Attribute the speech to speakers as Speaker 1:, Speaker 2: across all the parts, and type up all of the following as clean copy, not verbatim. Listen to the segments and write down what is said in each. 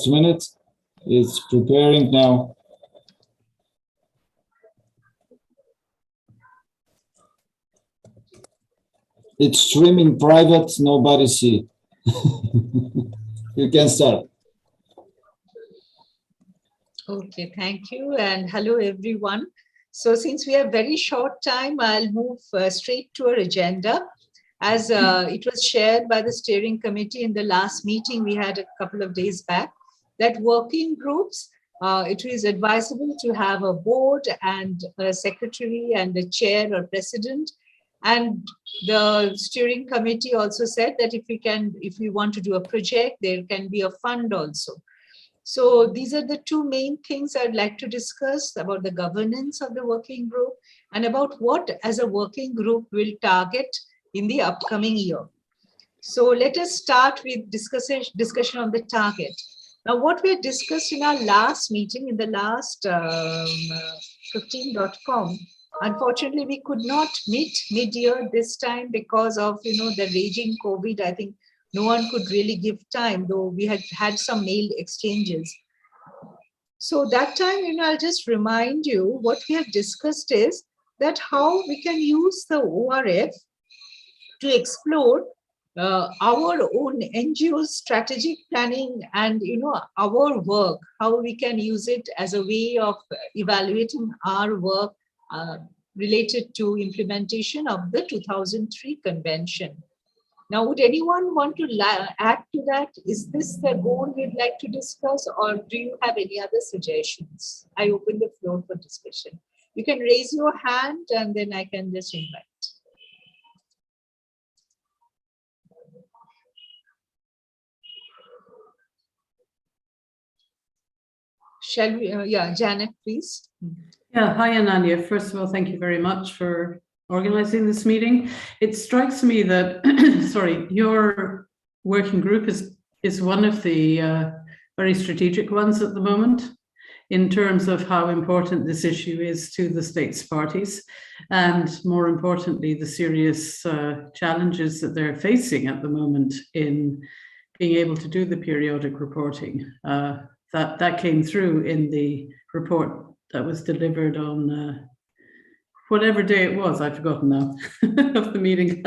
Speaker 1: minutes. It's preparing now. It's streaming private, nobody see. You can start.
Speaker 2: Okay, thank you, and hello everyone. So since we have very short time, I'll move straight to our agenda. As it was shared by the steering committee in the last meeting we had a couple of days back, that working groups, it is advisable to have a board and a secretary and a chair or president. And the steering committee also said that if we want to do a project, there can be a fund also. So these are the two main things I'd like to discuss about the governance of the working group and about what as a working group will target in the upcoming year. So let us start with discussion on the target. Now, what we had discussed in our last meeting, in the last 15.com, unfortunately, we could not meet mid-year this time because of, the raging COVID. I think no one could really give time, though we had had some mail exchanges. So that time, I'll just remind you what we have discussed is that how we can use the ORF to explore our own NGO strategic planning and our work, how we can use it as a way of evaluating our work related to implementation of the 2003 convention. Now, would anyone want to add to that? Is this the goal we'd like to discuss, or do you have any other suggestions? I open the floor for discussion. You can raise your hand and then I can just invite. Shall we? Yeah, Janet, please.
Speaker 3: Yeah, hi, Ananya. First of all, thank you very much for organizing this meeting. It strikes me that, sorry, your working group is one of the very strategic ones at the moment in terms of how important this issue is to the states parties, and more importantly, the serious challenges that they're facing at the moment in being able to do the periodic reporting. That came through in the report that was delivered on whatever day it was, I've forgotten now, of the meeting.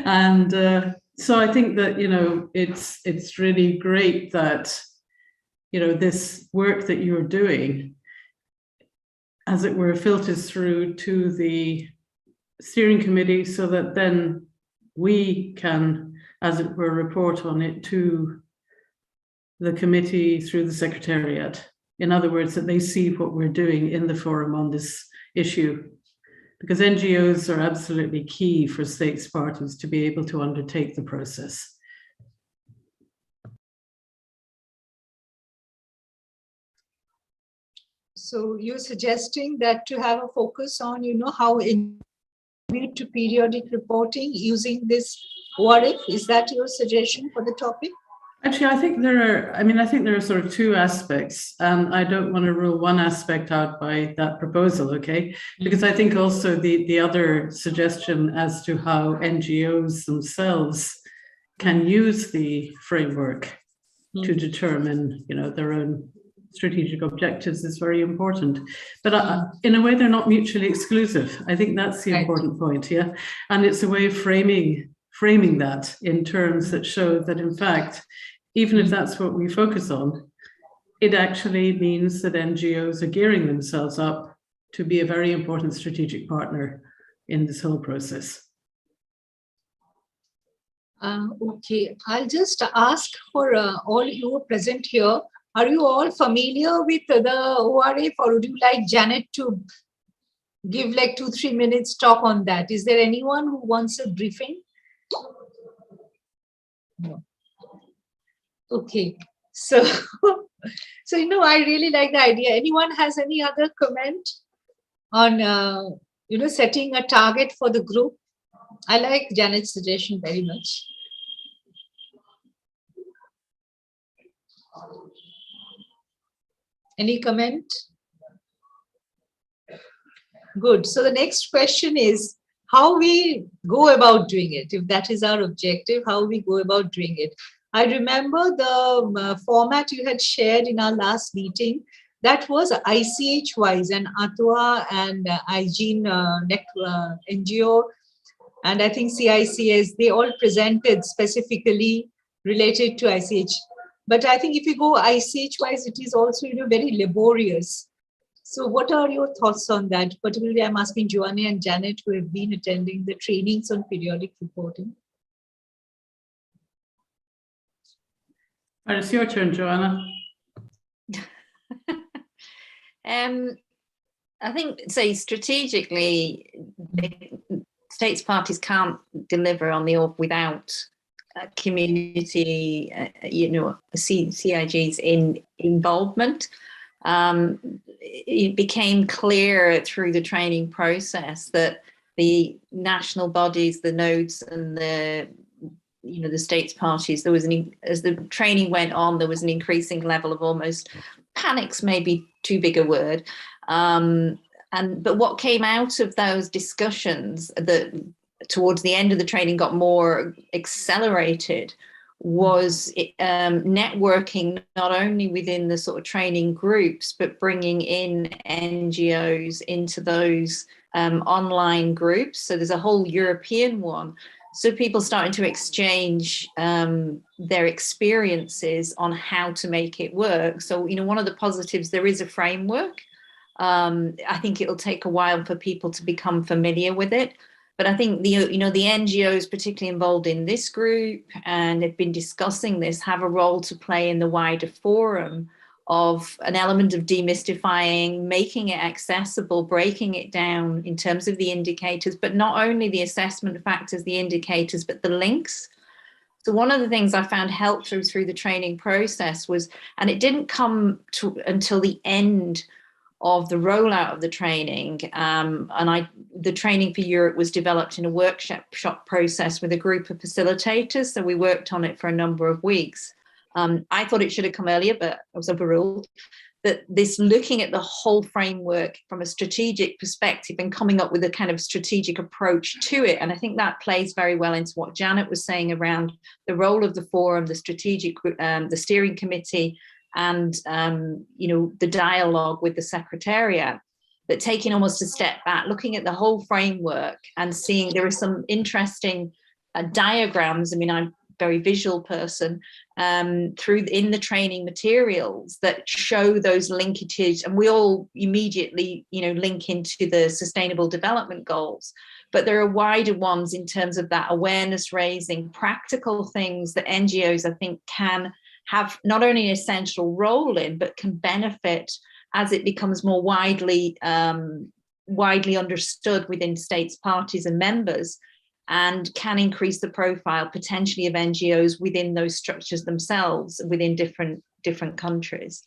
Speaker 3: And so I think that, it's really great that, this work that you're doing, as it were, filters through to the steering committee so that then we can, as it were, report on it to the committee through the secretariat. In other words, that they see what we're doing in the forum on this issue, because NGOs are absolutely key for states parties to be able to undertake the process.
Speaker 2: So you're suggesting that to have a focus on, how in to periodic reporting using this ORF, is that your suggestion for the topic?
Speaker 3: Actually, I think there are sort of two aspects, and I don't want to rule one aspect out by that proposal, okay? Because I think also the other suggestion as to how NGOs themselves can use the framework to determine, their own strategic objectives is very important. But in a way, they're not mutually exclusive. I think that's the important point, yeah? And it's a way of framing that in terms that show that, in fact, even if that's what we focus on, it actually means that NGOs are gearing themselves up to be a very important strategic partner in this whole process.
Speaker 2: Okay, I'll just ask for all you present here. Are you all familiar with the ORF, or would you like Janet to give like 2-3 minutes talk on that? Is there anyone who wants a briefing? No. Okay, so I really like the idea. Anyone has any other comment on setting a target for the group? I like Janet's suggestion very much. Any comment? Good. So the next question is how we go about doing it. If that is our objective, how we go about doing it. I remember the format you had shared in our last meeting. That was ICH wise, and ATWA and IGENE NGO, and I think CICS, they all presented specifically related to ICH. But I think if you go ICH wise, it is also, very laborious. So what are your thoughts on that? Particularly, I'm asking Joanne and Janet, who have been attending the trainings on periodic reporting.
Speaker 3: It's your turn, Joanna.
Speaker 4: I think, say, strategically, states parties can't deliver on the ORF without community, CIG's involvement. It became clear through the training process that the national bodies, the nodes, and the states parties, as the training went on, there was an increasing level of almost panic's maybe too big a word. But what came out of those discussions that towards the end of the training got more accelerated was networking, not only within the sort of training groups, but bringing in NGOs into those online groups. So there's a whole European one. So people starting to exchange their experiences on how to make it work. So, one of the positives, there is a framework. I think it'll take a while for people to become familiar with it. But I think the NGOs particularly involved in this group and have been discussing this have a role to play in the wider forum of an element of demystifying, making it accessible, breaking it down in terms of the indicators, but not only the assessment factors, the indicators, but the links. So one of the things I found helpful through the training process was, and it didn't come until the end of the rollout of the training, the training for Europe was developed in a workshop process with a group of facilitators. So we worked on it for a number of weeks. I thought it should have come earlier, but I was overruled. That this looking at the whole framework from a strategic perspective and coming up with a kind of strategic approach to it. And I think that plays very well into what Janet was saying around the role of the forum, the strategic, the steering committee, and the dialogue with the Secretariat. That taking almost a step back, looking at the whole framework and seeing there are some interesting diagrams. I mean, I'm a very visual person, in the training materials that show those linkages, and we all immediately link into the Sustainable Development Goals, but there are wider ones in terms of that awareness raising, practical things that NGOs I think can have not only an essential role in, but can benefit as it becomes more widely understood within states, parties and members, and can increase the profile potentially of NGOs within those structures themselves, within different countries.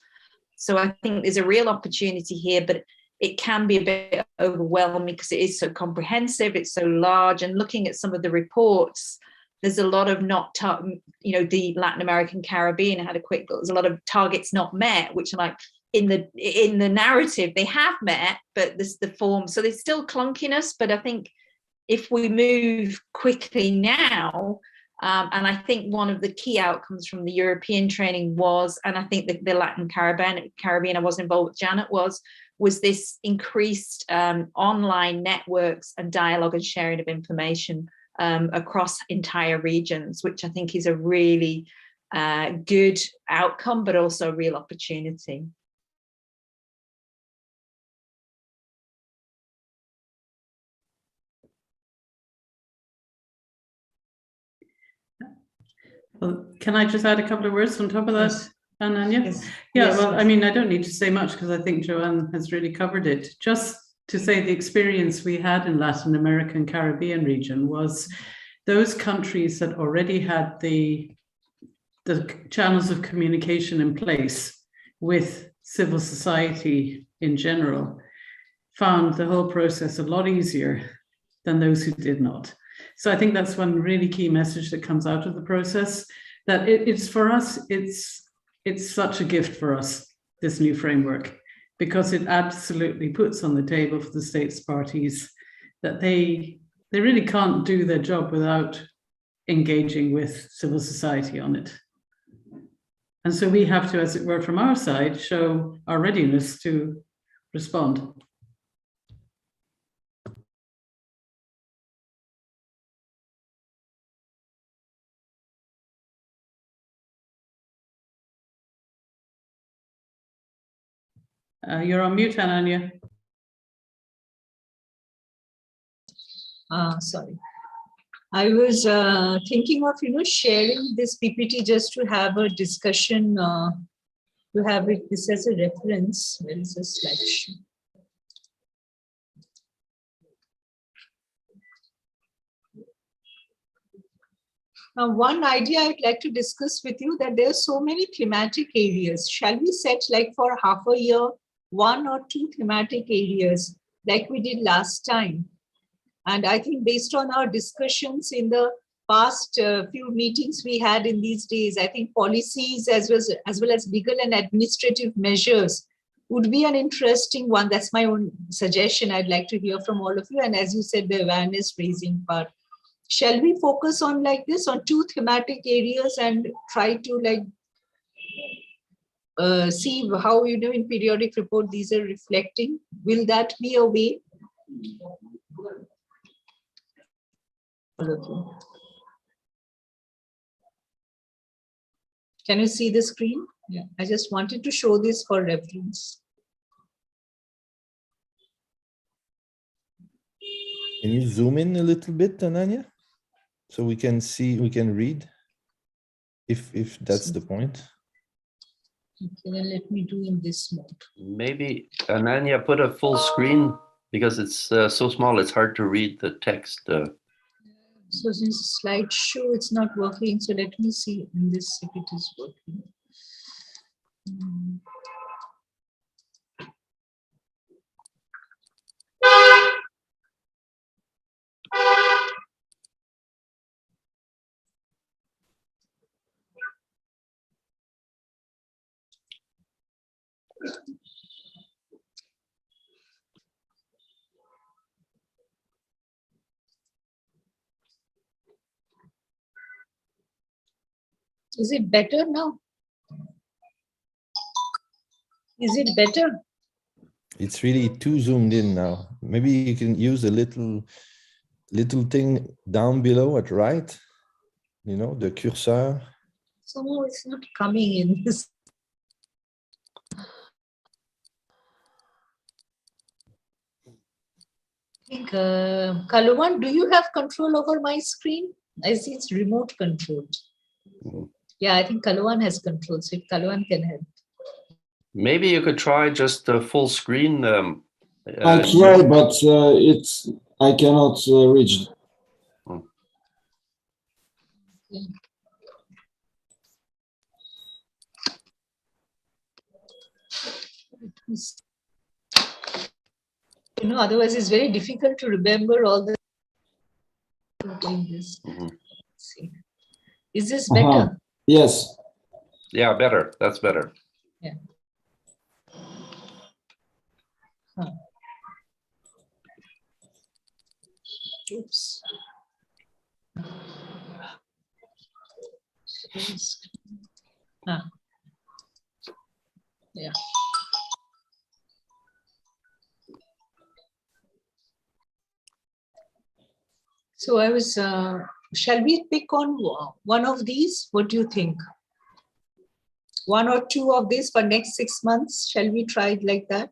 Speaker 4: So I think there's a real opportunity here, but it can be a bit overwhelming because it is so comprehensive, it's so large, and looking at some of the reports, there's a lot of the Latin American Caribbean, I had a quick look, there's a lot of targets not met, which are like, in the narrative they have met, but there's the form, so there's still clunkiness. But I think if we move quickly now, and I think one of the key outcomes from the European training was, and I think the Latin Caribbean I was involved with, Janet was this increased online networks and dialogue and sharing of information across entire regions, which I think is a really good outcome, but also a real opportunity.
Speaker 3: Well, can I just add a couple of words on top of that,
Speaker 2: Yes.
Speaker 3: Ananya?
Speaker 2: Yes.
Speaker 3: Yeah,
Speaker 2: Yes.
Speaker 3: well, I mean, I don't need to say much because I think Joanne has really covered it. Just to say the experience we had in Latin America and Caribbean region was those countries that already had the channels of communication in place with civil society in general found the whole process a lot easier than those who did not. So I think that's one really key message that comes out of the process, that it's for us, it's such a gift for us, this new framework, because it absolutely puts on the table for the states parties that they really can't do their job without engaging with civil society on it. And so we have to, as it were, from our side, show our readiness to respond. You're on mute, Ananya.
Speaker 2: Sorry. I was thinking of, sharing this PPT just to have a discussion, to have it, this as a reference. Where is the slideshow? Now, one idea I'd like to discuss with you, that there are so many thematic areas. Shall we set, like, for half a year, 1 or 2 thematic areas like we did last time? And I think based on our discussions in the past few meetings we had in these days, I think policies as well as legal and administrative measures would be an interesting one. That's my own suggestion. I'd like to hear from all of you. And as you said, the awareness raising part. Shall we focus on, like this, on 2 thematic areas and try to, like, see how, in periodic report these are reflecting? Will that be a way? Can you see the screen? Yeah, I just wanted to show this for reference.
Speaker 5: Can you zoom in a little bit, Ananya? So we can see, we can read, if that's the point.
Speaker 2: Okay, then let me do in this mode.
Speaker 6: Maybe, Ananya, put a full screen, because it's so small, it's hard to read the text.
Speaker 2: So since slideshow, it's not working. So let me see in this if it is working. Is it better now? Is it better?
Speaker 5: It's really too zoomed in now. Maybe you can use a little thing down below at right, the cursor.
Speaker 2: Somehow it's not coming in this. I think, Kalawan, do you have control over my screen? I see it's remote controlled. Yeah, I think Kalawan has control. So if Kalawan can help.
Speaker 6: Maybe you could try just the full screen.
Speaker 1: I try, but I cannot reach.
Speaker 2: Okay. Otherwise it's very difficult to remember all the doing this. See. Is this better?
Speaker 1: Yes.
Speaker 6: Yeah, better. That's better.
Speaker 2: Yeah. Oops. Yeah. So I was, shall we pick on one of these? What do you think? 1 or 2 of these for next 6 months? Shall we try it like that?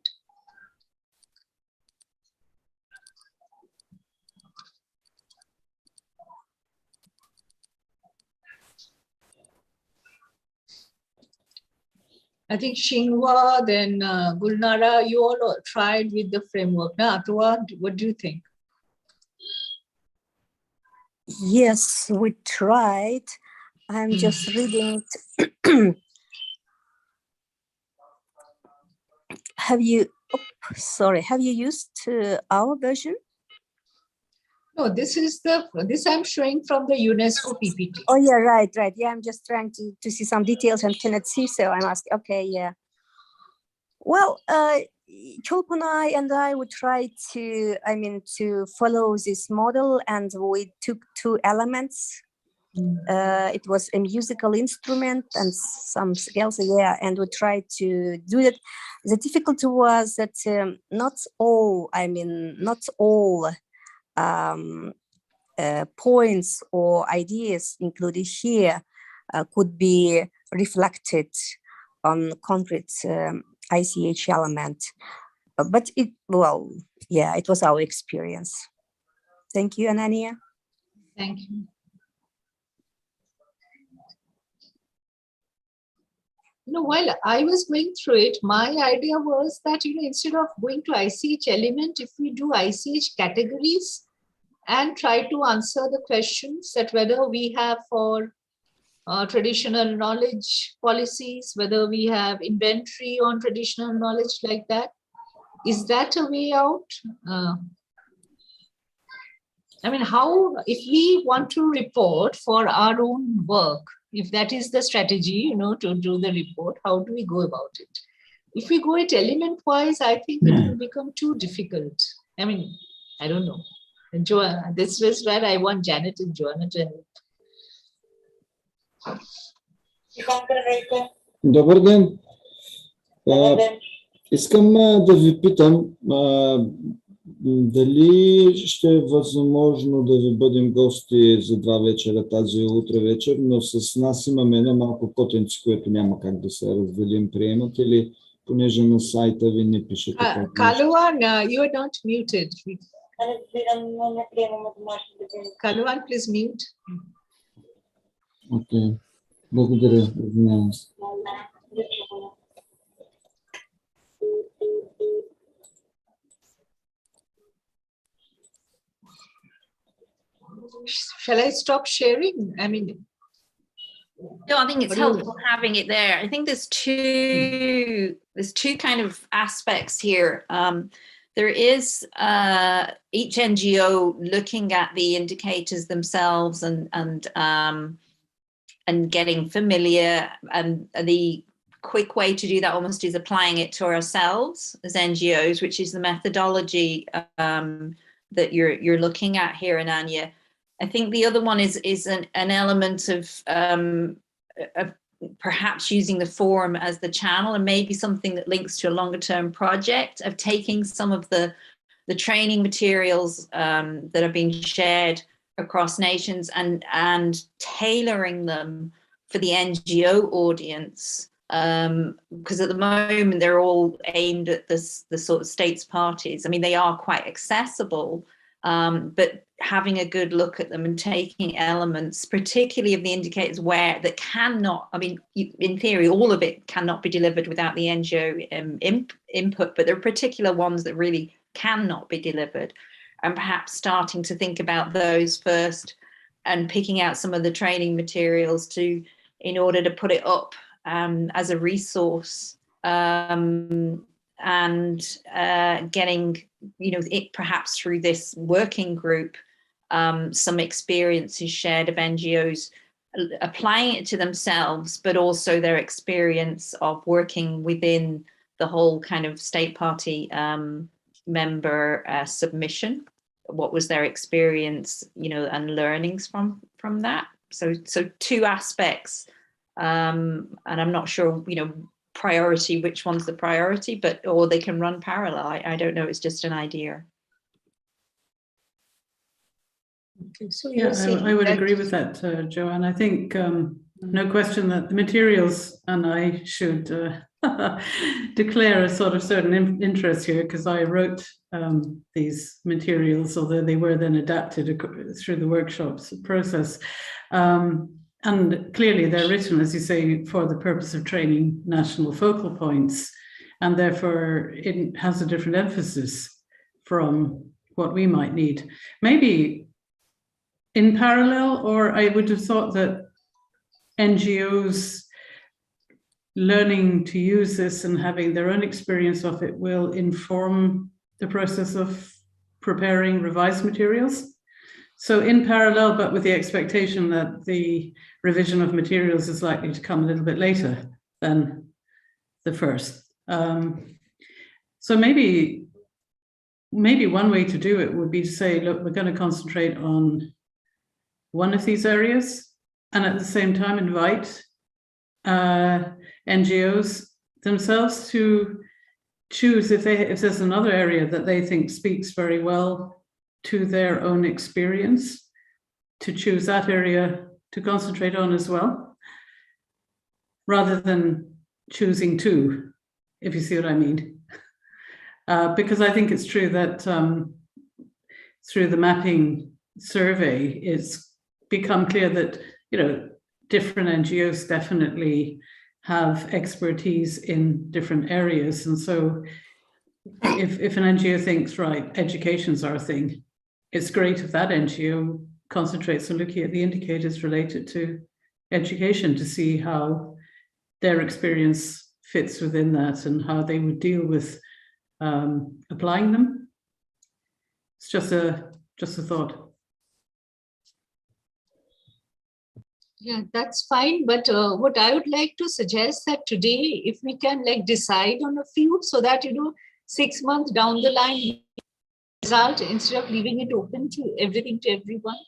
Speaker 2: I think Xinhua, then Gulnara, you all tried with the framework. Now, Atwa, what do you think?
Speaker 7: Yes, we tried. I'm just reading. Have you used our version?
Speaker 2: No, this I'm showing from the UNESCO PPT.
Speaker 7: Oh yeah, right. Yeah, I'm just trying to see some details and cannot see, so I'm asking. Okay, yeah. Well, Cholpunai and I would try to follow this model, and we took 2 elements It was a musical instrument and some scales, yeah, and we tried to do it. The difficulty was that not all points or ideas included here could be reflected on concrete ICH element. But it was our experience. Thank you, Anania.
Speaker 2: Thank you. While I was going through it, my idea was that, instead of going to ICH element, if we do ICH categories and try to answer the questions that whether we have for traditional knowledge policies, whether we have inventory on traditional knowledge like that, is that a way out? How, if we want to report for our own work, if that is the strategy, to do the report, how do we go about it? If we go it element-wise, I think it will become too difficult. I don't know. And Joanna, this was where I want Janet and Joanna to help.
Speaker 1: Добър ден. Искам да ви питам дали ще е възможно да ви бъдем гости за 2 вечера тази утре вечер, но с нас имаме едно малко котенце, което няма как да се разделим. Приемате ли, понеже на сайта ви не пишете?
Speaker 2: Kaluan, you are not muted. Kaluan, please mute.
Speaker 1: Окей. Благодаря. Извинявам се.
Speaker 2: Shall I stop sharing?
Speaker 4: No, I think it's helpful having it there. I think there's two kind of aspects here. There is each NGO looking at the indicators themselves and getting familiar, and the quick way to do that almost is applying it to ourselves as NGOs, which is the methodology that you're looking at here, Ananya. I think the other one is an element of perhaps using the forum as the channel, and maybe something that links to a longer term project of taking some of the training materials that are being shared across nations and tailoring them for the NGO audience. Because at the moment they're all aimed at the sort of states parties. They are quite accessible, but having a good look at them and taking elements, particularly of the indicators that cannot, in theory, all of it cannot be delivered without the NGO input, but there are particular ones that really cannot be delivered, and perhaps starting to think about those first and picking out some of the training materials in order to put it up as a resource, and getting, it perhaps through this working group, some experiences shared of NGOs applying it to themselves, but also their experience of working within the whole kind of state party member submission. What was their experience, and learnings from that? So 2 aspects, and I'm not sure, priority, which one's the priority, or they can run parallel. I don't know. It's just an idea.
Speaker 2: Okay, so
Speaker 3: I would agree with that, Joanne. I think no question that the materials, and I should declare a sort of certain interest here, because I wrote these materials, although they were then adapted through the workshops process. And clearly they're written, as you say, for the purpose of training national focal points, and therefore it has a different emphasis from what we might need. Maybe in parallel, or I would have thought that NGOs learning to use this and having their own experience of it will inform the process of preparing revised materials. So in parallel, but with the expectation that the revision of materials is likely to come a little bit later than the first. So maybe one way to do it would be to say, look, we're going to concentrate on one of these areas and at the same time invite NGOs themselves to choose if there's another area that they think speaks very well to their own experience, to choose that area to concentrate on as well, rather than choosing two, if you see what I mean. Because I think it's true that through the mapping survey, it's become clear that, you know, different NGOs definitely have expertise in different areas. And so if an NGO thinks, right, education's our thing, it's great if that NGO concentrates on looking at the indicators related to education to see how their experience fits within that and how they would deal with applying them. It's just a thought.
Speaker 2: Yeah, that's fine. But what I would like to suggest that today, if we can like decide on a few so that, you know, 6 months down the line result instead of leaving it open to everything to everyone.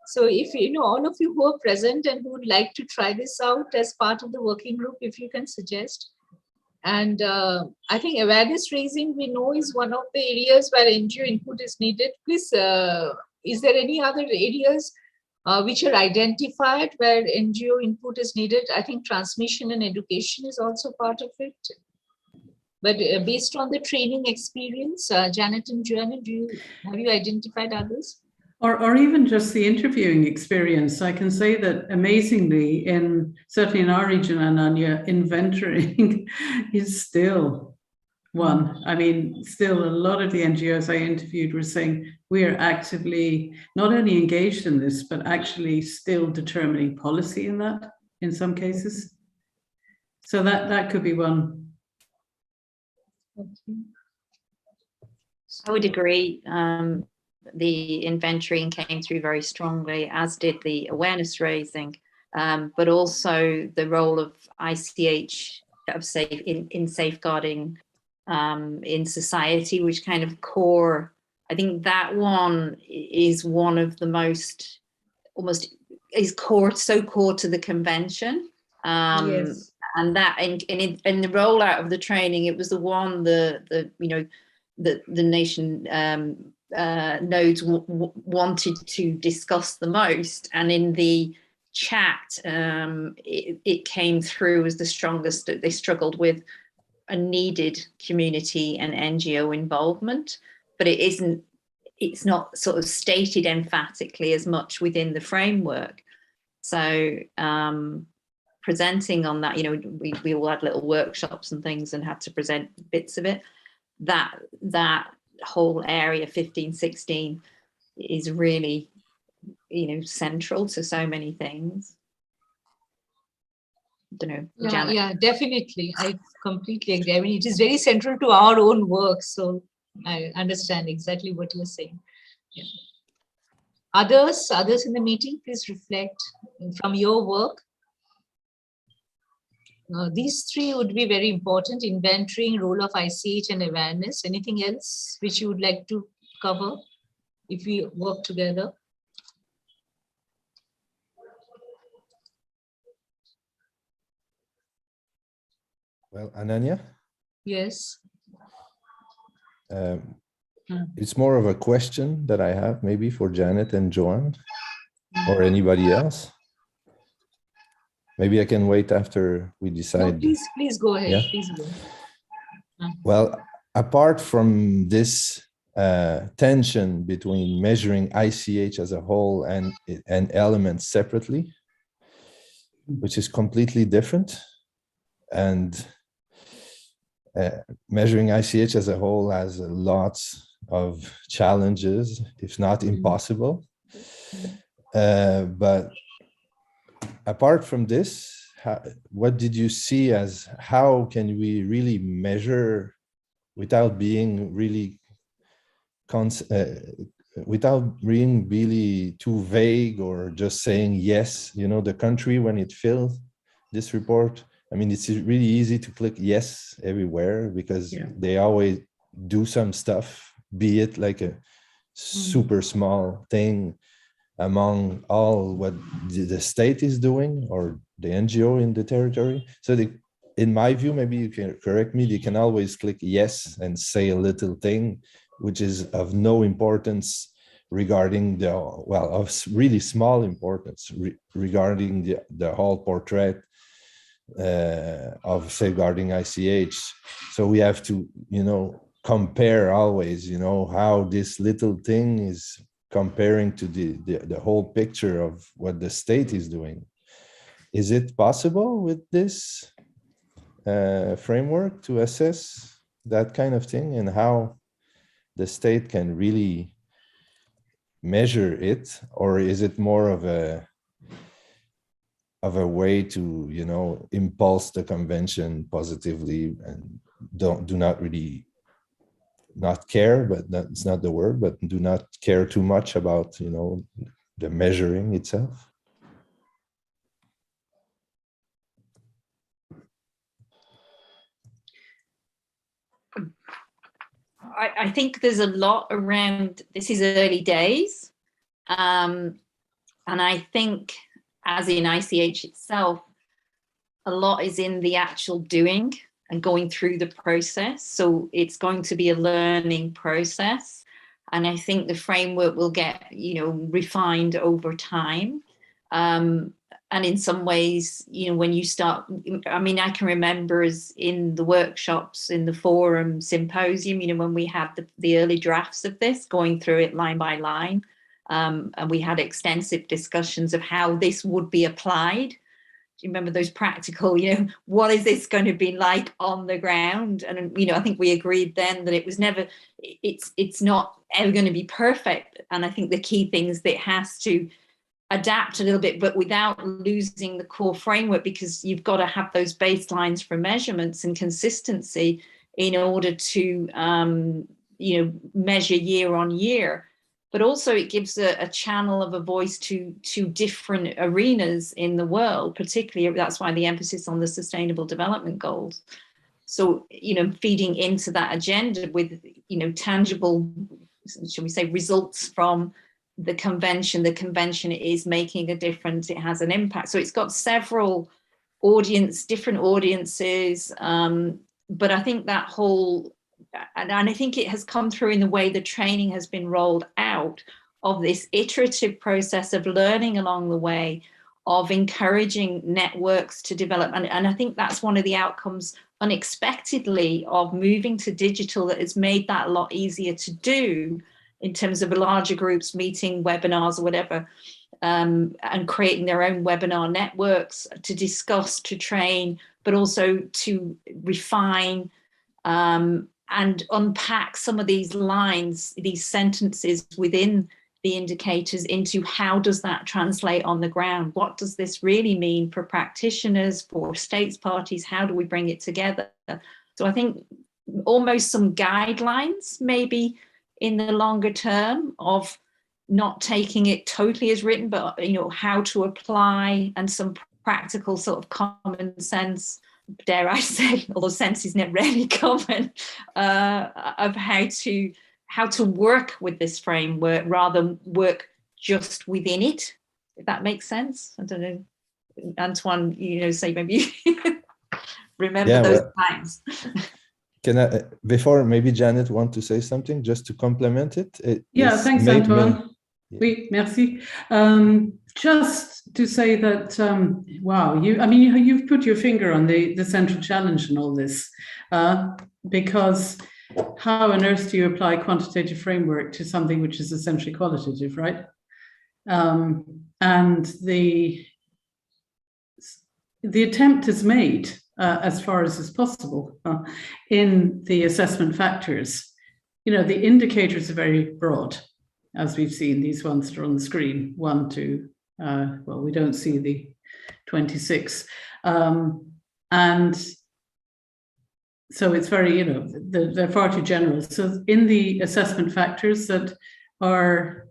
Speaker 2: So if, you know, all of you who are present and who would like to try this out as part of the working group, if you can suggest. And I think awareness raising, we know, is one of the areas where NGO input is needed. Please, is there any other areas which are identified where NGO input is needed? I think transmission and education is also part of it. But based on the training experience, Janet and Joanna, have you identified others?
Speaker 3: Or even just the interviewing experience. I can say that amazingly, certainly in our region, Ananya, inventorying is still one. I mean, still a lot of the NGOs I interviewed were saying we are actively not only engaged in this, but actually still determining policy in that in some cases. So that could be one.
Speaker 2: Okay.
Speaker 4: I would agree. The inventorying came through very strongly, as did the awareness raising, but also the role of ICH in safeguarding in society, which kind of core. I think that one is one of the most, almost is core, so core to the convention.
Speaker 2: Yes.
Speaker 4: And that in the rollout of the training, it was the one the nation nodes wanted to discuss the most, and in the chat it came through as the strongest. That they struggled with a needed community and NGO involvement, but it's not sort of stated emphatically as much within the framework. So presenting on that, you know, we all had little workshops and things and had to present bits of it. That whole area 15-16 is really, you know, central to so many things. I don't know, Janet.
Speaker 2: Yeah, definitely. I completely agree. I mean, it is very central to our own work. So I understand exactly what you're saying. Yeah. Others in the meeting, please reflect from your work. These three would be very important: inventorying, role of ICH, and awareness. Anything else which you would like to cover if we work together?
Speaker 5: Well, Ananya?
Speaker 2: Yes.
Speaker 5: It's more of a question that I have maybe for Janet and Joanne or anybody else. Maybe I can wait after we decide.
Speaker 2: No, please go ahead.
Speaker 5: Yeah?
Speaker 2: Please go.
Speaker 5: Well, apart from this tension between measuring ICH as a whole and elements separately, which is completely different, and measuring ICH as a whole has lots of challenges, if not impossible. But apart from this, what did you see as how can we really measure without being really without being really too vague or just saying yes? You know, the country, when it filled this report, I mean, it's really easy to click yes everywhere because they always do some stuff, be it like a super small thing among all what the state is doing or the NGO in the territory. So in my view, maybe you can correct me, they can always click yes and say a little thing, which is of no importance regarding the, well, of really small importance regarding the whole portrait of safeguarding ICH. So we have to, compare always, how this little thing is comparing to the whole picture of what the state is doing. Is it possible with this framework to assess that kind of thing and how the state can really measure it, or is it more of a way to impulse the convention positively and do not really not care, but that's not the word, but do not care too much about the measuring itself?
Speaker 4: I think there's a lot around, this is early days. And I think, as in ICH itself, a lot is in the actual doing and going through the process. So it's going to be a learning process. And I think the framework will get, refined over time. And in some ways, when you start, I can remember as in the workshops, in the forum symposium, when we had the early drafts of this, going through it line by line. And we had extensive discussions of how this would be applied. Do you remember those practical, what is this going to be like on the ground? And, I think we agreed then that it was never, it's not ever going to be perfect. And I think the key thing is that it has to adapt a little bit, but without losing the core framework, because you've got to have those baselines for measurements and consistency in order to, measure year on year. But also it gives a channel of a voice to different arenas in the world, particularly that's why the emphasis on the Sustainable Development Goals. So, feeding into that agenda with, tangible, shall we say, results from the convention. The convention is making a difference. It has an impact. So it's got several different audiences. But I think that whole, and I think it has come through in the way the training has been rolled out, of this iterative process of learning along the way, of encouraging networks to develop. And I think that's one of the outcomes unexpectedly of moving to digital that has made that a lot easier to do in terms of larger groups meeting, webinars or whatever, and creating their own webinar networks to discuss, to train, but also to refine and unpack some of these lines, these sentences within the indicators into how does that translate on the ground? What does this really mean for practitioners, for states parties? How do we bring it together? So I think almost some guidelines maybe in the longer term of not taking it totally as written, but how to apply, and some practical sort of common sense, dare I say, although sense is not really common, of how to work with this framework rather than work just within it, if that makes sense. I don't know, Antoine, say maybe remember those times.
Speaker 5: Can I, before maybe Janet want to say something just to complement it?
Speaker 3: Thanks, Antoine. Oui, merci. Just to say that, wow, you've put your finger on the central challenge in all this, because how on earth do you apply quantitative framework to something which is essentially qualitative, right? And the attempt is made as far as is possible in the assessment factors. The indicators are very broad, as we've seen, these ones that are on the screen, 1 to, well, we don't see the 26. And so it's very, they're far too general. So in the assessment factors that are,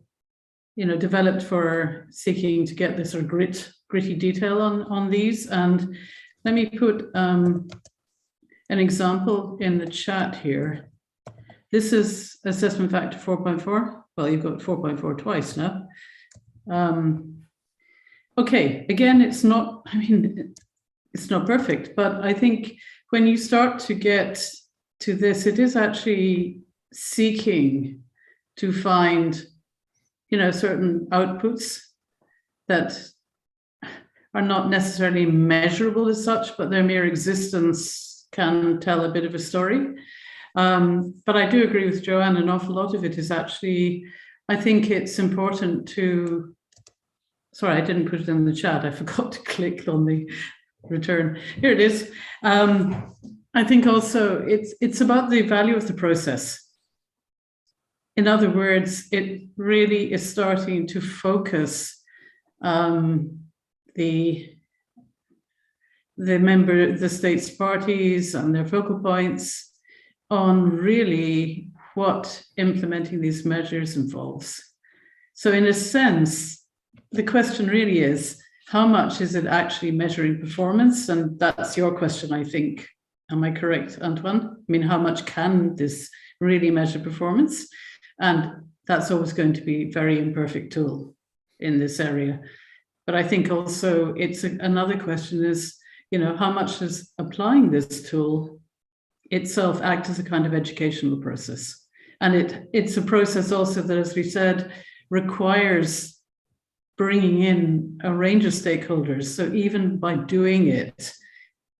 Speaker 3: developed for seeking to get this sort of gritty detail on these. And let me put an example in the chat here. This is assessment factor 4.4. Well, you've got 4.4 twice now. Okay, again, it's not, I mean, it's not perfect, but I think when you start to get to this, it is actually seeking to find, you know, certain outputs that are not necessarily measurable as such, but their mere existence can tell a bit of a story. But I do agree with Joanne, an awful lot of it is actually, I think it's important to, sorry, I didn't put it in the chat. I forgot to click on the return. Here it is. I think also it's about the value of the process. In other words, it really is starting to focus the states parties and their focal points on really what implementing these measures involves. So in a sense, the question really is, how much is it actually measuring performance? And that's your question, I think. Am I correct, Antoine? I mean, how much can this really measure performance? And that's always going to be a very imperfect tool in this area. But I think also it's another question is, you know, how much does applying this tool itself act as a kind of educational process? And it's a process also that, as we said, requires bringing in a range of stakeholders. So even by doing it,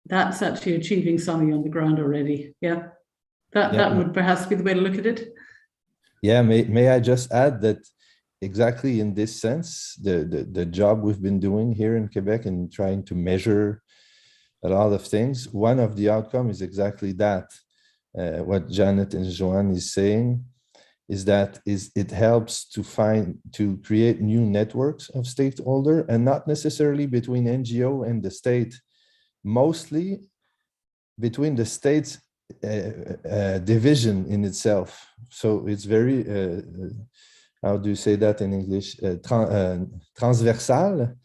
Speaker 3: that's actually achieving something on the ground already. Yeah, that would perhaps be the way to look at it.
Speaker 5: Yeah, may I just add that exactly in this sense, the job we've been doing here in Quebec and trying to measure a lot of things, one of the outcomes is exactly that. What Janet and Joanne is saying is that it helps to create new networks of stakeholders, and not necessarily between NGO and the state, mostly between the state's division in itself. So it's very, how do you say that in English? Transversal.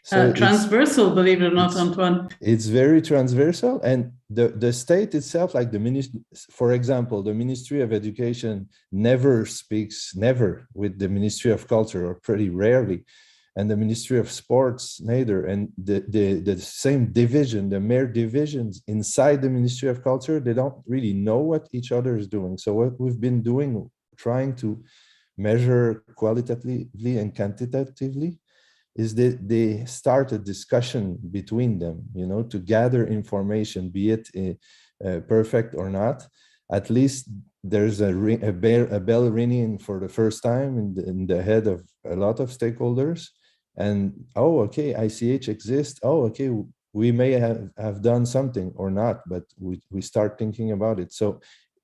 Speaker 5: So
Speaker 3: transversal, believe it or not, Antoine.
Speaker 5: It's very transversal, and the state itself, like the ministry, for example, the Ministry of Education never speaks with the Ministry of Culture, or pretty rarely, and the Ministry of Sports neither. And the same division, the mere divisions inside the Ministry of Culture, they don't really know what each other is doing. So what we've been doing, trying to measure qualitatively and quantitatively, is that they start a discussion between them, you know, to gather information, be it perfect or not. At least there's a bell ringing for the first time in the head of a lot of stakeholders. And, oh, okay, ICH exists. Oh, okay, we may have done something or not, but we start thinking about it. So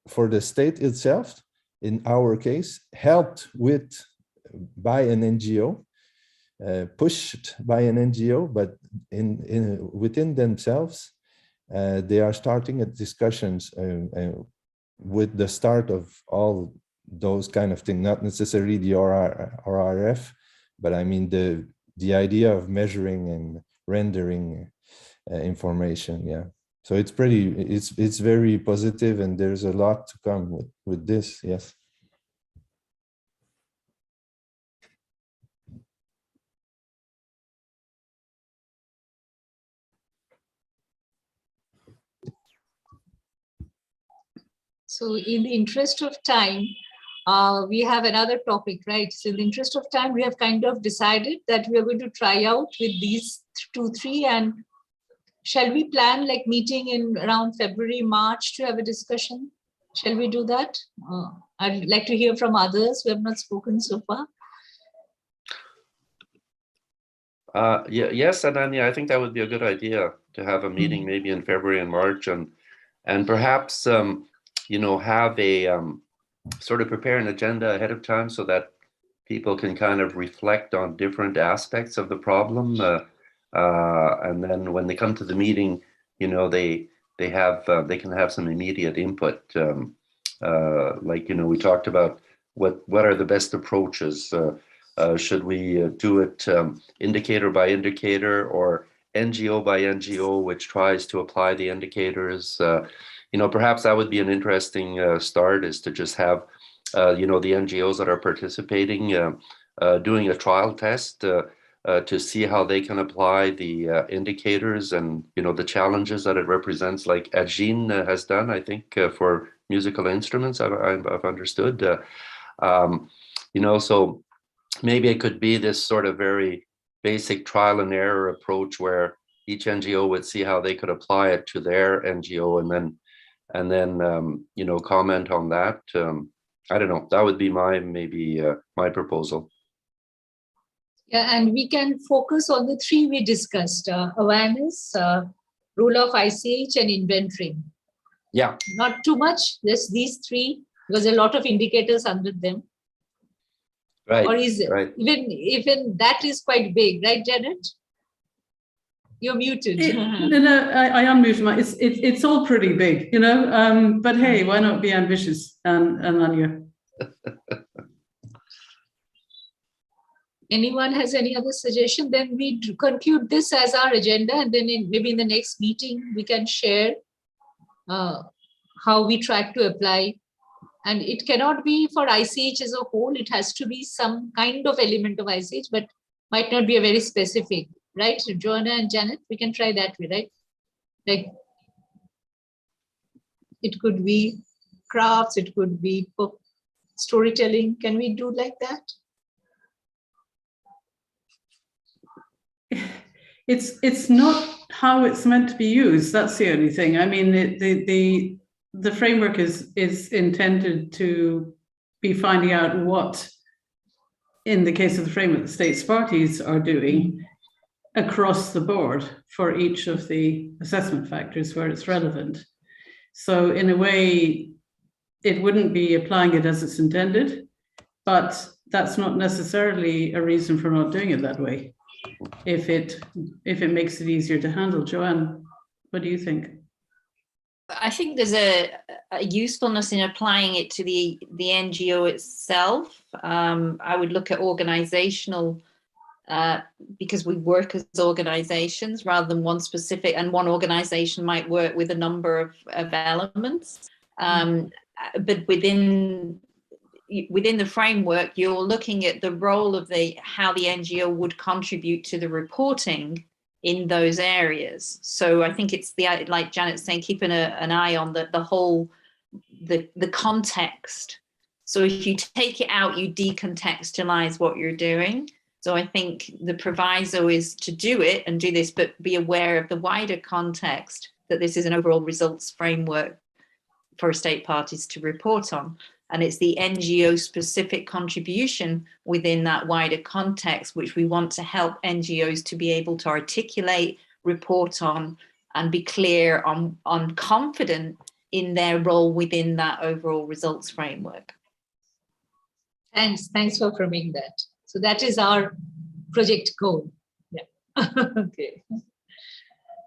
Speaker 5: for the state itself, in our case, helped by an NGO, pushed by an NGO, but within themselves, they are starting at discussions with the start of all those kind of things, not necessarily the RRF, but I mean the idea of measuring and rendering information. Yeah, so it's very positive, and there's a lot to come with this. Yes.
Speaker 2: So in the interest of time, we have another topic, right? So in the interest of time, we have kind of decided that we are going to try out with these 2-3, and shall we plan like meeting in around February, March to have a discussion? Shall we do that? I'd like to hear from others who have not spoken so far.
Speaker 6: Yes, Ananya, I think that would be a good idea to have a meeting maybe in February and March, and perhaps you know, have a sort of prepare an agenda ahead of time so that people can kind of reflect on different aspects of the problem, and then when they come to the meeting, you know, they can have some immediate input. Like, you know, we talked about what are the best approaches. Should we do it indicator by indicator, or NGO by NGO, which tries to apply the indicators? You know, perhaps that would be an interesting start, is to just have, you know, the NGOs that are participating doing a trial test to see how they can apply the indicators and, you know, the challenges that it represents, like Ajin has done, I think, for musical instruments, I've understood. You know, so maybe it could be this sort of very basic trial and error approach where each NGO would see how they could apply it to their NGO and then you know, comment on that. I don't know, that would be maybe my proposal.
Speaker 2: Yeah, and we can focus on the three we discussed: awareness, role of ICH, and inventory.
Speaker 6: Yeah.
Speaker 2: Not too much, just these three, because a lot of indicators under them.
Speaker 6: Right.
Speaker 2: Or is it
Speaker 6: right.
Speaker 2: even that is quite big, right, Janet? You're muted.
Speaker 3: No, I am muted. It's all pretty big, you know. But hey, why not be ambitious, Anya?
Speaker 2: Anyone has any other suggestion? Then we conclude this as our agenda, and then maybe in the next meeting we can share how we try to apply. And it cannot be for ICH as a whole. It has to be some kind of element of ICH, but might not be a very specific, right? So Joanna and Janet, we can try that way, right? Like it could be crafts, it could be storytelling. Can we do like that?
Speaker 3: It's not how it's meant to be used. That's the only thing. I mean, the framework is intended to be finding out what, in the case of the framework, the states parties are doing across the board for each of the assessment factors where it's relevant. So in a way, it wouldn't be applying it as it's intended, but that's not necessarily a reason for not doing it that way. If it makes it easier to handle. Joanne, what do you think?
Speaker 4: I think there's a usefulness in applying it to the NGO itself. I would look at organizational, because we work as organizations rather than one specific, and one organization might work with a number of elements. But within the framework, you're looking at the role of how the NGO would contribute to the reporting in those areas. So I think it's like Janet's saying, keeping an eye on the whole, the context. So if you take it out, you decontextualize what you're doing. So I think the proviso is to do it and do this, but be aware of the wider context, that this is an overall results framework for state parties to report on. And it's the NGO specific contribution within that wider context, which we want to help NGOs to be able to articulate, report on, and be clear on confident in their role within that overall results framework.
Speaker 2: Thanks for framing that. So that is our project goal. Yeah. Okay.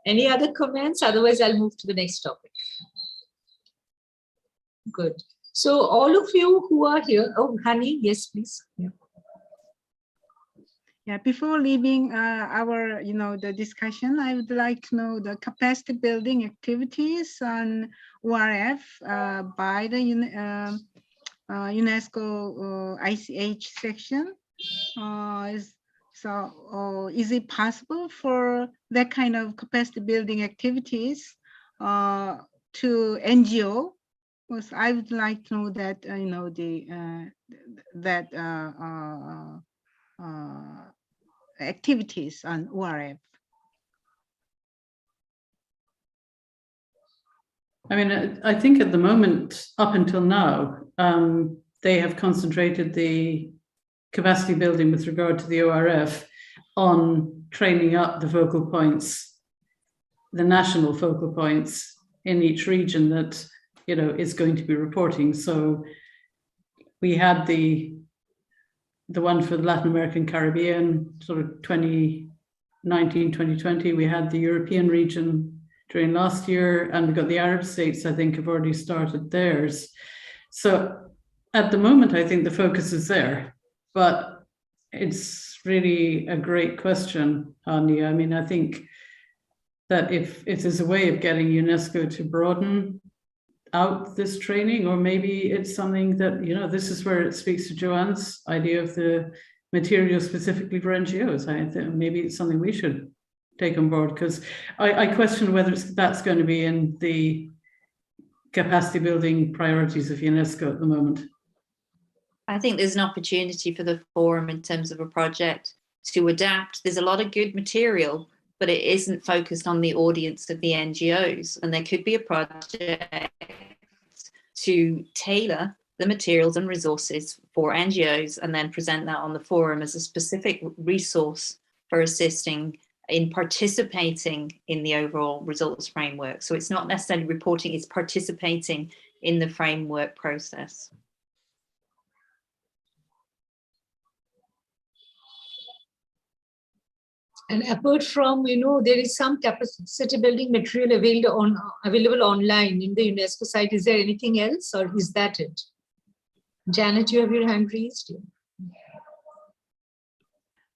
Speaker 2: Any other comments? Otherwise, I'll move to the next topic. Good. So all of you who are here, oh, Hani, yes, please. Yeah.
Speaker 8: Yeah, before leaving our, the discussion, I would like to know the capacity building activities on ORF by the UNESCO ICH section. Is it possible for that kind of capacity building activities to NGO? Because I would like to know that activities on ORF.
Speaker 3: I mean, I think at the moment, up until now, they have concentrated the capacity building with regard to the ORF on training up the focal points, the national focal points in each region that is going to be reporting. So we had the one for the Latin American Caribbean, sort of 2019, 2020. We had the European region during last year, and we got the Arab states, I think, have already started theirs. So at the moment, I think the focus is there, but it's really a great question, Anya. I mean, I think that if there's a way of getting UNESCO to broaden out this training, or maybe it's something that, this is where it speaks to Joanne's idea of the material specifically for NGOs. I think maybe it's something we should take on board, because I question whether that's going to be in the capacity building priorities of UNESCO at the moment.
Speaker 4: I think there's an opportunity for the forum in terms of a project to adapt. There's a lot of good material, but it isn't focused on the audience of the NGOs. And there could be a project to tailor the materials and resources for NGOs and then present that on the forum as a specific resource for assisting in participating in the overall results framework. So it's not necessarily reporting, it's participating in the framework process.
Speaker 2: And apart from, there is some capacity building material available online in the UNESCO site. Is there anything else, or is that it? Janet, you have your hand raised.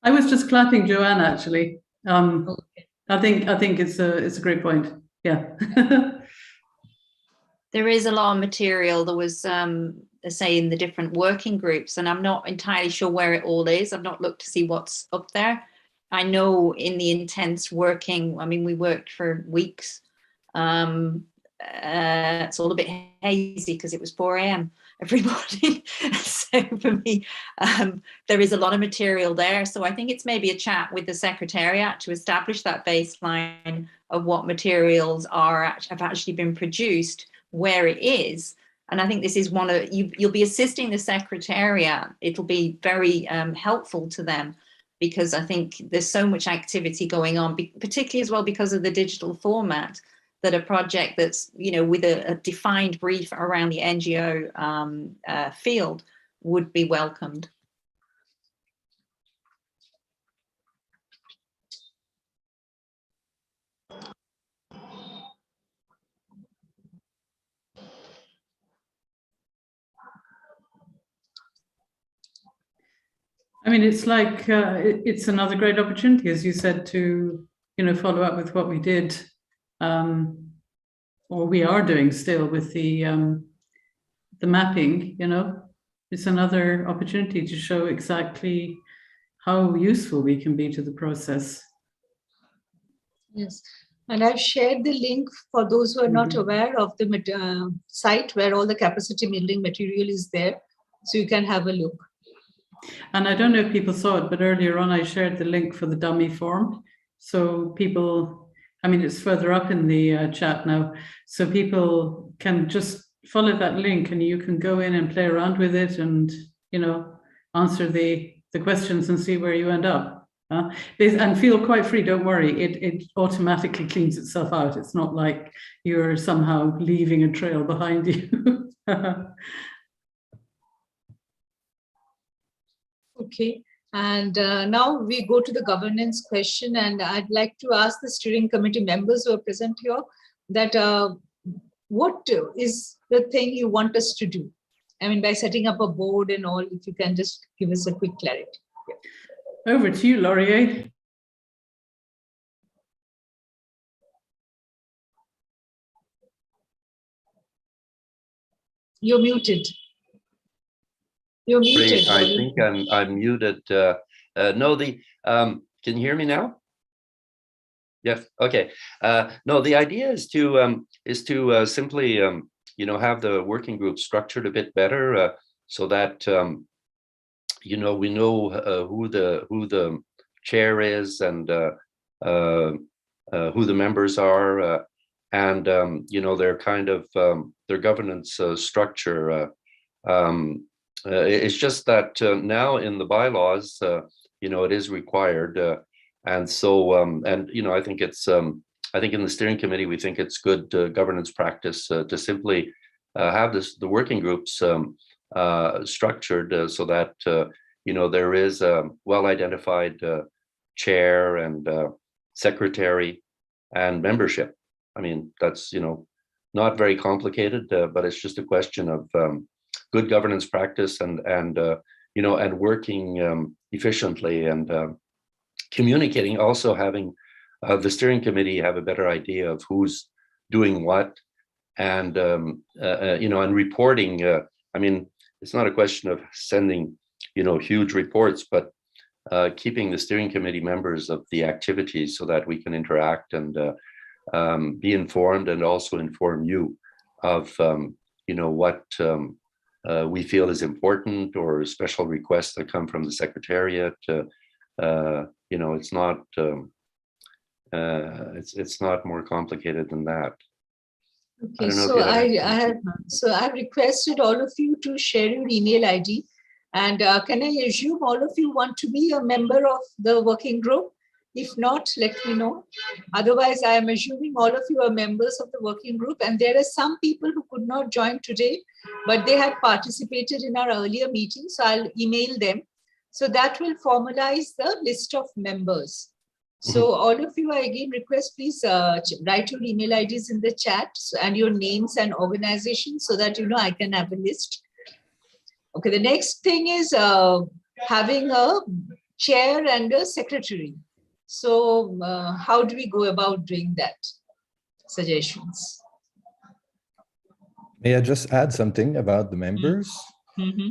Speaker 3: I was just clapping Joanne, actually.
Speaker 2: Okay.
Speaker 3: I think it's a great point. Yeah.
Speaker 4: There is a lot of material. There was, say, in the different working groups, and I'm not entirely sure where it all is. I've not looked to see what's up there. I know in the intense working, I mean, we worked for weeks. It's all a bit hazy because it was 4 a.m. every morning. So for me, there is a lot of material there. So I think it's maybe a chat with the Secretariat to establish that baseline of what materials have actually been produced, where it is. And I think this is one of, you'll be assisting the Secretariat. It'll be very helpful to them, because I think there's so much activity going on, particularly as well because of the digital format, that a project that's, with a defined brief around the NGO field would be welcomed.
Speaker 3: I mean, it's like, it's another great opportunity, as you said, to, follow up with what we did, or we are doing still with the mapping. It's another opportunity to show exactly how useful we can be to the process.
Speaker 2: Yes, and I've shared the link for those who are not aware of the site where all the capacity building material is there, so you can have a look.
Speaker 3: And I don't know if people saw it, but earlier on I shared the link for the dummy form. So people, I mean, it's further up in the chat now, so people can just follow that link and you can go in and play around with it and, answer the questions and see where you end up. And feel quite free, don't worry, it automatically cleans itself out. It's not like you're somehow leaving a trail behind you.
Speaker 2: Okay, and now we go to the governance question, and I'd like to ask the steering committee members who are present here that what is the thing you want us to do? I mean, by setting up a board and all, if you can just give us a quick clarity. Yeah.
Speaker 3: Over to you, Laurier.
Speaker 2: You're muted. You're muted.
Speaker 6: I think I'm muted. No, can you hear me now? Yes. Okay. No, the idea is to simply have the working group structured a bit better, so that we know who the chair is and who the members are, and their kind of their governance structure. It's just that now in the bylaws, it is required, and so I think it's I think in the steering committee we think it's good governance practice to simply have the working groups structured so that there is a well-identified chair and secretary and membership. I mean, that's not very complicated, but it's just a question of good governance practice and working efficiently and communicating. Also having the steering committee have a better idea of who's doing what, and and reporting. I mean, it's not a question of sending huge reports, but keeping the steering committee members of the activities so that we can interact and be informed, and also inform you of what we feel is important, or special requests that come from the Secretariat. It's not it's not more complicated than that.
Speaker 2: Okay, so I've requested all of you to share your email ID, and can I assume all of you want to be a member of the working group? If not, let me know. Otherwise, I am assuming all of you are members of the working group, and there are some people who could not join today, but they had participated in our earlier meeting, so I'll email them. So that will formalize the list of members. So all of you, I again request, please write your email IDs in the chat and your names and organizations, so that I can have a list. Okay, the next thing is having a chair and a secretary. So how do we go about doing that? Suggestions?
Speaker 5: May I just add something about the members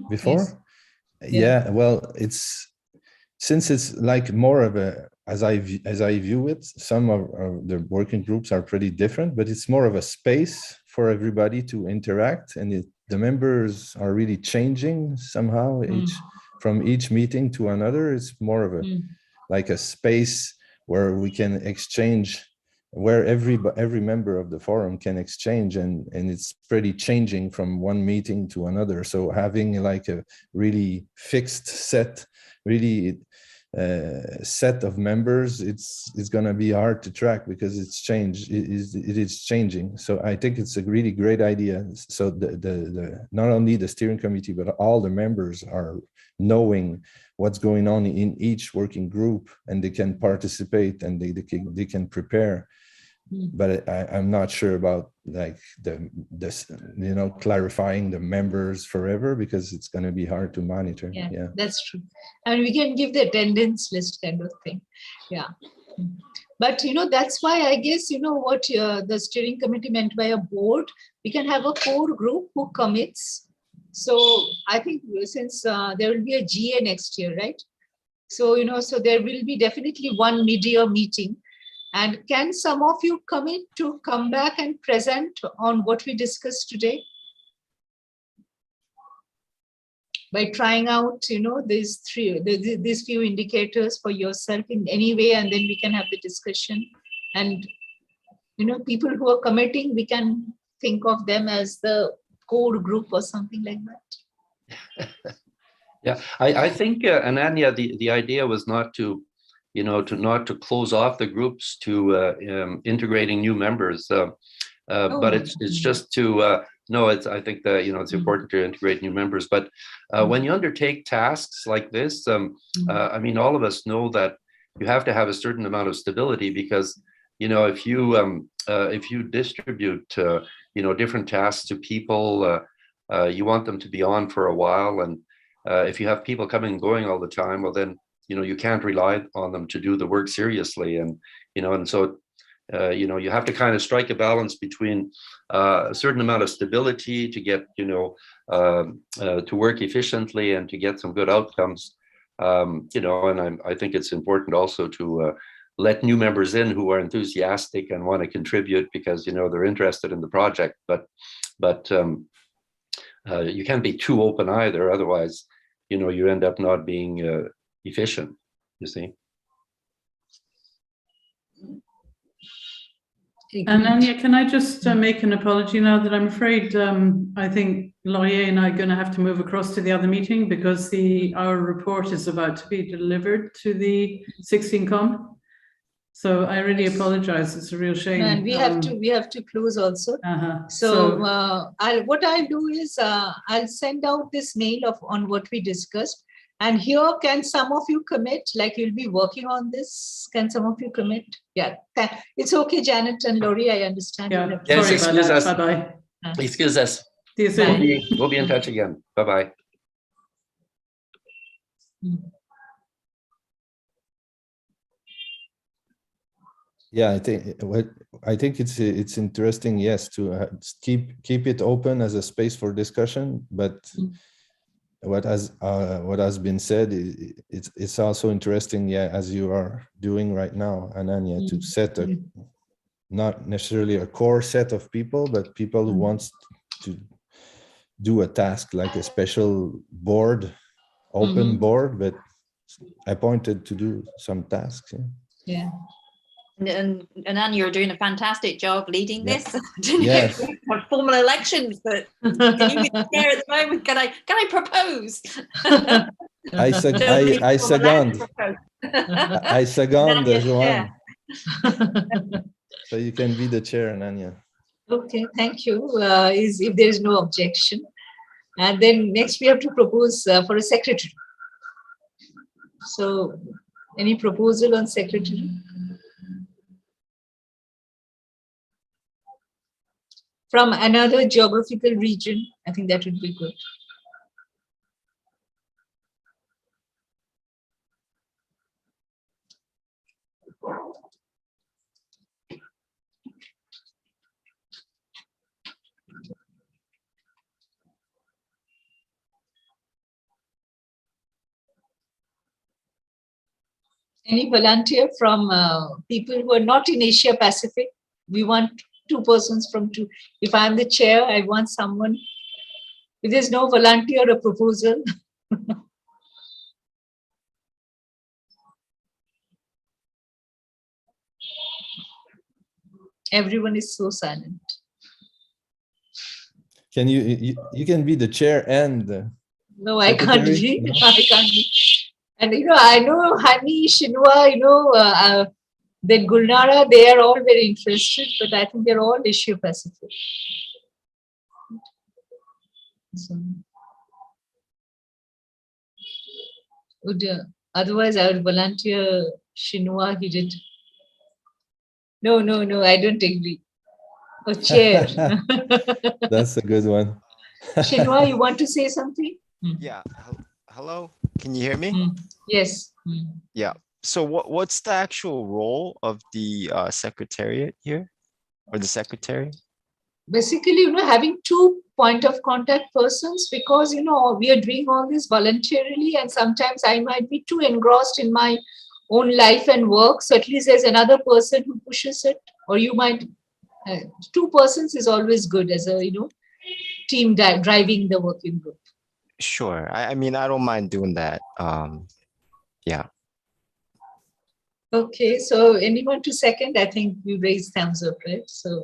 Speaker 5: before?
Speaker 2: Yes.
Speaker 5: Yeah, well, since it's like more of a, as I view it, some of the working groups are pretty different, but it's more of a space for everybody to interact, and the members are really changing somehow from each meeting to another. It's more of a like a space where we can exchange, where every member of the forum can exchange, and it's pretty changing from one meeting to another. So having like a really fixed set, really set of members, it's going to be hard to track, because it's changed. It is changing. So I think it's a really great idea. So the not only the steering committee, but all the members are knowing what's going on in each working group, and they can participate, and they can prepare. But I'm not sure about like this clarifying the members forever, because it's going to be hard to monitor.
Speaker 2: Yeah, that's true. I mean, we can give the attendance list kind of thing. Yeah. But that's why I guess what the steering committee meant by a board. We can have a core group who commits. So I think since there will be a GA next year, right? So so there will be definitely one mid-year meeting. And can some of you commit to come back and present on what we discussed today? By trying out, these few indicators for yourself in any way, and then we can have the discussion. And, people who are committing, we can think of them as the core group or something like that.
Speaker 6: Yeah, I think, Ananya, the idea was not to not to close off the groups to integrating new members, but it's just to I think that it's important to integrate new members. But when you undertake tasks like this, I mean, all of us know that you have to have a certain amount of stability, because if you distribute different tasks to people, you want them to be on for a while, and if you have people coming and going all the time, well then you can't rely on them to do the work seriously, and so you have to kind of strike a balance between a certain amount of stability to get to work efficiently and to get some good outcomes, and I think it's important also to let new members in who are enthusiastic and want to contribute, because they're interested in the project, but you can't be too open either, otherwise you end up not being efficient, you see.
Speaker 3: And Anya, can I just make an apology now that I'm afraid I think Laurier and I are going to have to move across to the other meeting, because our report is about to be delivered to the 16Com. So I really apologize. It's a real shame.
Speaker 2: And we have to close also. So what I'll do is I'll send out this mail on what we discussed. And here, can some of you commit? Like, you'll be working on this. Can some of you commit? Yeah, it's okay, Janet and Laurie. I understand.
Speaker 3: Yeah.
Speaker 6: Yes,
Speaker 3: sorry about that. Bye bye.
Speaker 6: Excuse us.
Speaker 3: See you soon.
Speaker 6: We'll be in touch again. Bye bye.
Speaker 5: Yeah, I think it's interesting, yes, to keep it open as a space for discussion, but what has been said, it's also interesting, yeah, as you are doing right now, Ananya, to set a not necessarily a core set of people, but people who wants to do a task, like a special board, open board, but appointed to do some tasks.
Speaker 2: Yeah.
Speaker 4: And Anna, you're doing a fantastic job leading this.
Speaker 5: Yes.
Speaker 4: Formal elections, but can you be there at the moment? Can I propose?
Speaker 5: I second. I second, Joanne. So you can be the chair, Ananya.
Speaker 2: Okay, thank you. If there is no objection. And then next we have to propose for a secretary. So any proposal on secretary? From another geographical region, I think that would be good. Any volunteer from people who are not in Asia Pacific? We want 2 persons from 2. If I'm the chair, I want someone. If there's no volunteer or proposal. Everyone is so silent.
Speaker 5: Can you can be the chair and
Speaker 2: no, I can't be. No? I can't be. And I know Hani, Shinwa, then Gulnara, they are all very interested, but I think they're all Asia Pacific. So, otherwise, I would volunteer Shinwa. He did. No, I don't agree. A chair.
Speaker 5: That's a good one.
Speaker 2: Shinwa, you want to say something?
Speaker 9: Yeah. Hello. Can you hear me?
Speaker 2: Yes.
Speaker 9: Yeah. So what's the actual role of the secretariat here, or the secretary?
Speaker 2: Basically, having 2 point of contact persons, because we are doing all this voluntarily, and sometimes I might be too engrossed in my own life and work. So at least there's another person who pushes it, or you might. 2 persons is always good as a team driving the working group.
Speaker 9: Sure. I mean, I don't mind doing that. Yeah.
Speaker 2: Okay, so anyone to second? I think we raised thumbs up, right? So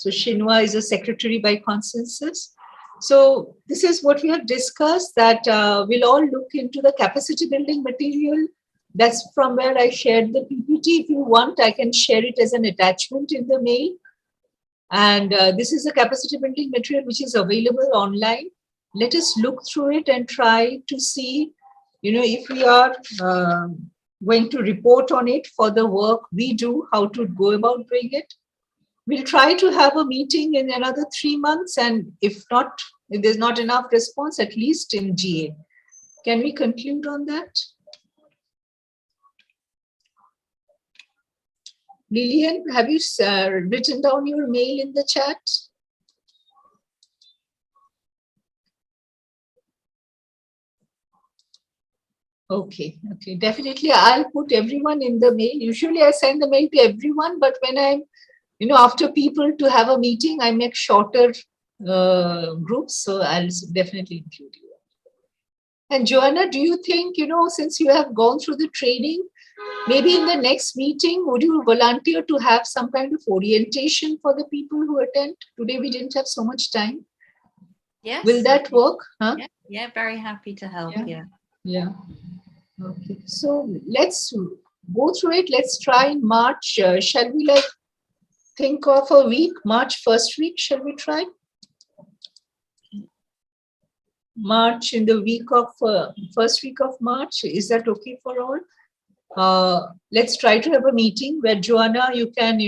Speaker 2: Shinwa is a secretary by consensus. So this is what we have discussed, that we'll all look into the capacity building material. That's from where I shared the PPT. If you want, I can share it as an attachment in the mail. And this is a capacity building material which is available online. Let us look through it and try to see, if we are going to report on it for the work we do, how to go about doing it. We'll try to have a meeting in another 3 months, and if there's not enough response, at least in GA. Can we conclude on that? Lillian, have you written down your mail in the chat? Okay, definitely I'll put everyone in the mail. Usually I send the mail to everyone, but when I'm, after people to have a meeting, I make shorter groups, so I'll definitely include you. And Joanna, do you think, since you have gone through the training, maybe in the next meeting, would you volunteer to have some kind of orientation for the people who attend? Today we didn't have so much time.
Speaker 4: Yes.
Speaker 2: Will that work? Huh?
Speaker 4: Yeah, very happy to help.
Speaker 2: Yeah. Okay, so let's go through it. Let's try in March. Shall we think of a week? March first week, shall we try? March, in the week of first week of March. Is that okay for all? Let's try to have a meeting where Joanna, you can,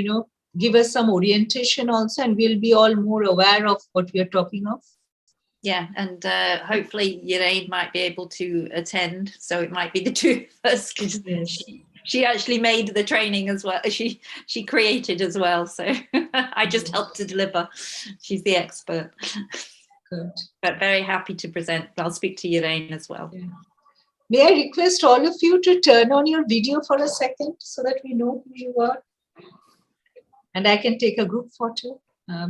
Speaker 2: give us some orientation also, and we'll be all more aware of what we are talking of.
Speaker 4: Yeah, and hopefully Yerain might be able to attend. So it might be the 2 of us, because she actually made the training as well. She created as well. So I just helped to deliver. She's the expert.
Speaker 2: Good.
Speaker 4: But very happy to present. I'll speak to Elaine as well.
Speaker 2: Yeah. May I request all of you to turn on your video for a second so that we know who you are? And I can take a group photo.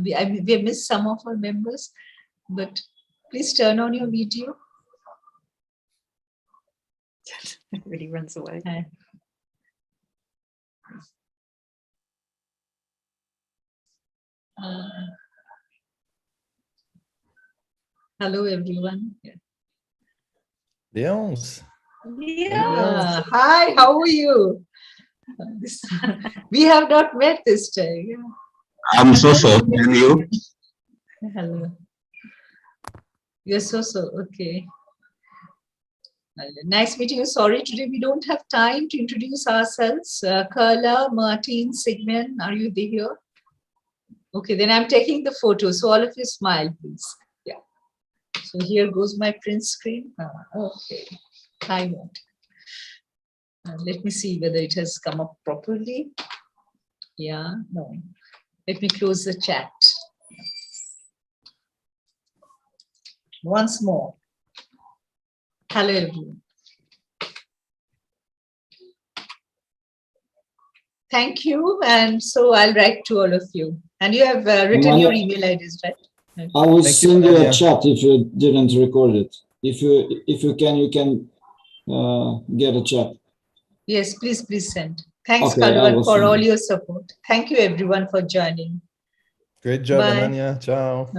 Speaker 2: We have missed some of our members, but please turn on your video.
Speaker 4: It really runs away.
Speaker 2: Hello, everyone.
Speaker 5: Leonce.
Speaker 2: Yeah. Hi, how are you? We have not met this time. Yeah.
Speaker 10: I'm so. And you?
Speaker 2: Hello. You're so. Okay. Nice meeting you. Sorry, today we don't have time to introduce ourselves. Carla, Martin, Sigmund, are you here? Okay, then I'm taking the photo. So all of you smile, please. Yeah. So here goes my print screen. Okay. I won't. Let me see whether it has come up properly. Yeah, no. Let me close the chat. Once more. Hello, everyone. Thank you. And so I'll write to all of you. And you have written your email IDs, right?
Speaker 1: I will send you a chat if you didn't record it. If you can get a chat.
Speaker 2: Yes, please send. Thanks,
Speaker 1: Okay,
Speaker 2: Kalwan, for all your support. Thank you, everyone, for joining.
Speaker 5: Great job,
Speaker 2: Bye.
Speaker 5: Ananya. Ciao.